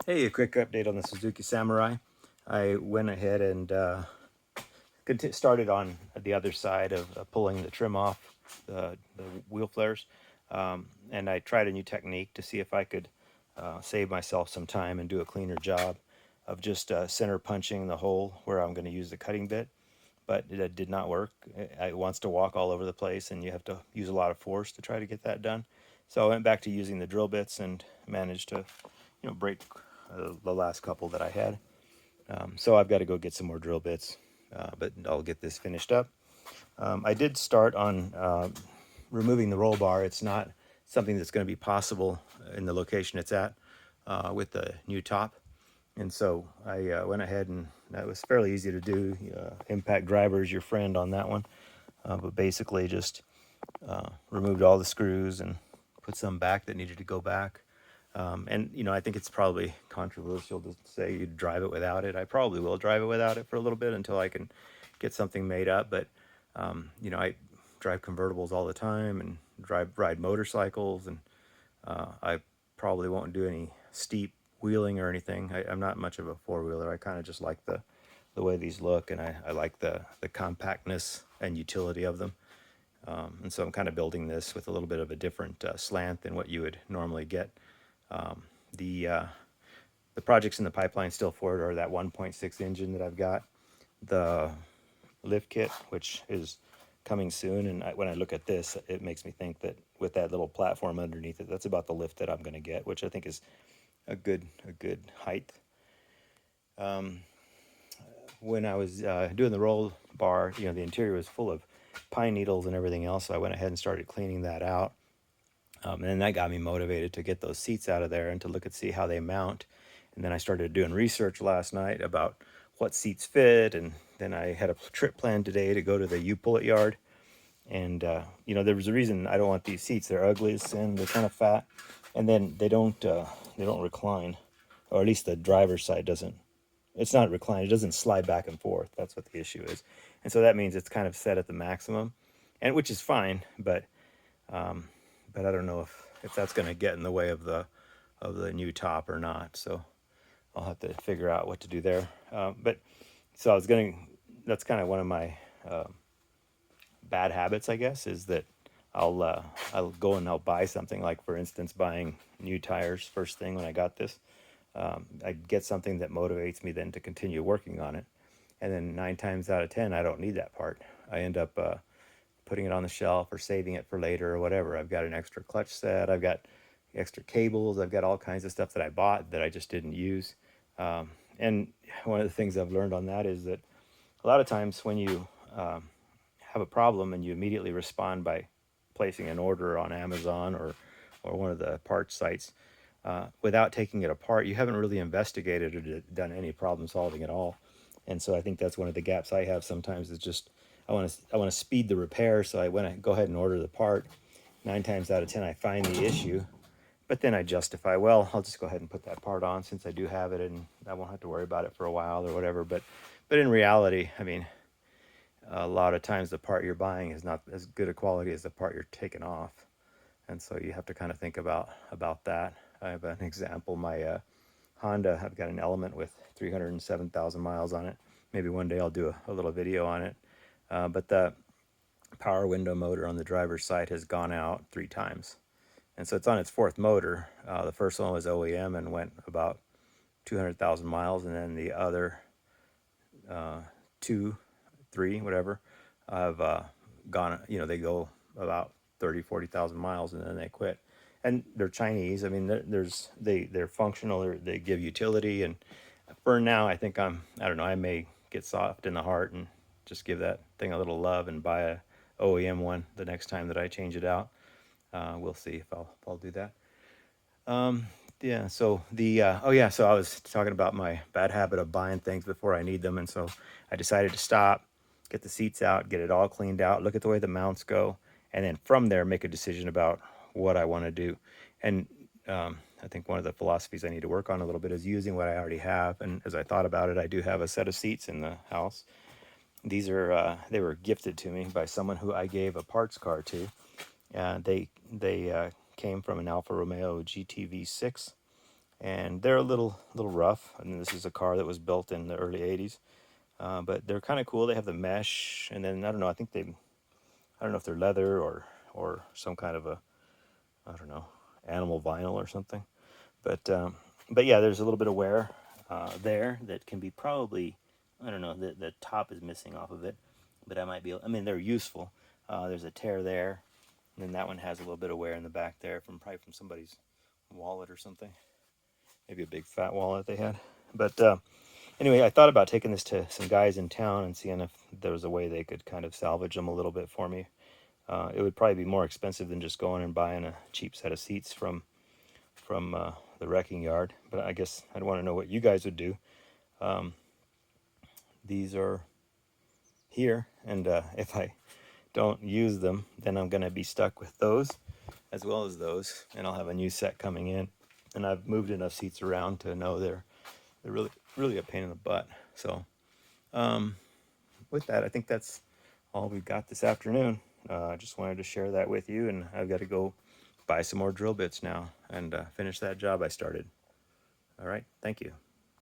Hey, a quick update on the Suzuki Samurai. I went ahead and started on the other side of pulling the trim off the wheel flares. And I tried a new technique to see if I could save myself some time and do a cleaner job of just center punching the hole where I'm going to use the cutting bit. But it did not work. It wants to walk all over the place, and you have to use a lot of force to try to get that done. So I went back to using the drill bits and managed to, break the last couple that I had. So I've got to go get some more drill bits, but I'll get this finished up. I did start on removing the roll bar. It's not something that's going to be possible in the location it's at with the new top. And so I went ahead, and that was fairly easy to do. Impact driver is your friend on that one. But basically just removed all the screws and put some back that needed to go back. And I think it's probably controversial to say you drive it without it. I probably will drive it without it for a little bit until I can get something made up. But I drive convertibles all the time and ride motorcycles, and I probably won't do any steep wheeling or anything. I'm not much of a four-wheeler. I kind of just like the way these look, and I like the compactness and utility of them. And so I'm kind of building this with a little bit of a different slant than what you would normally get. Um, the uh, the projects in the pipeline still for it are that 1.6 engine that I've got, the lift kit, which is coming soon. And when I look at this, it makes me think that with that little platform underneath it, that's about the lift that I'm going to get, which I think is a good height. Um, when I was doing the roll bar, the interior was full of pine needles and everything else. So I went ahead and started cleaning that out. And then that got me motivated to get those seats out of there and to look and see how they mount. And then I started doing research last night about what seats fit. And then I had a trip planned today to go to the U-Pullet yard. And, there was a reason I don't want these seats. They're ugly as sin. They're kind of fat. And then they don't recline. Or at least the driver's side doesn't. It's not reclined. It doesn't slide back and forth. That's what the issue is. And so that means it's kind of set at the maximum, and which is fine. But I don't know if that's going to get in the way of the new top or not. So I'll have to figure out what to do there. But so that's kind of one of my bad habits, I guess, is that I'll go and I'll buy something, like for instance buying new tires first thing when I got this. I get something that motivates me then to continue working on it, and then 9 times out of 10 I don't need that part. I end up putting it on the shelf or saving it for later or whatever. I've got an extra clutch set. I've got extra cables. I've got all kinds of stuff that I bought that I just didn't use. And one of the things I've learned on that is that a lot of times when you have a problem and you immediately respond by placing an order on Amazon or one of the parts sites without taking it apart, you haven't really investigated or done any problem solving at all. And so I think that's one of the gaps I have sometimes, is just I want to speed the repair, so I want to go ahead and order the part. 9 times out of 10 I find the issue, but then I justify, well, I'll just go ahead and put that part on since I do have it, and I won't have to worry about it for a while or whatever. But in reality, I mean, a lot of times the part you're buying is not as good a quality as the part you're taking off, and so you have to kind of think about that. I have an example. My Honda, I've got an Element with 307,000 miles on it. Maybe one day I'll do a little video on it. But the power window motor on the driver's side has gone out 3 times. And so it's on its fourth motor. The first one was OEM and went about 200,000 miles, and then the other two, three, whatever, have gone, they go about 30, 40,000 miles, and then they quit. And they're Chinese. I mean, they're functional. They give utility. And for now, I think I don't know, I may get soft in the heart and just give that thing a little love and buy a OEM one the next time that I change it out. We'll see if I'll do that. Yeah. So so I was talking about my bad habit of buying things before I need them, and so I decided to stop, get the seats out, get it all cleaned out, look at the way the mounts go, and then from there make a decision about what I want to do. And I think one of the philosophies I need to work on a little bit is using what I already have. And as I thought about it, I do have a set of seats in the house. These are they were gifted to me by someone who I gave a parts car to. They came from an Alfa Romeo GTV6 and they're a little rough. I mean, this is a car that was built in the early 80s, but they're kind of cool. They have the mesh, and then I don't know, I don't know if they're leather or some kind of a, I don't know, animal vinyl or something. But yeah, there's a little bit of wear there that can be probably, I don't know, the top is missing off of it, but I might be, I mean, they're useful. There's a tear there, and then that one has a little bit of wear in the back there from probably from somebody's wallet or something, maybe a big fat wallet they had. But anyway, I thought about taking this to some guys in town and seeing if there was a way they could kind of salvage them a little bit for me. It would probably be more expensive than just going and buying a cheap set of seats from the wrecking yard. But I guess I'd want to know what you guys would do. These are here, and if I don't use them, then I'm going to be stuck with those as well as those, and I'll have a new set coming in. And I've moved enough seats around to know they're really a pain in the butt. So with that, I think that's all we've got this afternoon. I just wanted to share that with you, and I've got to go buy some more drill bits now and finish that job I started. All right, thank you.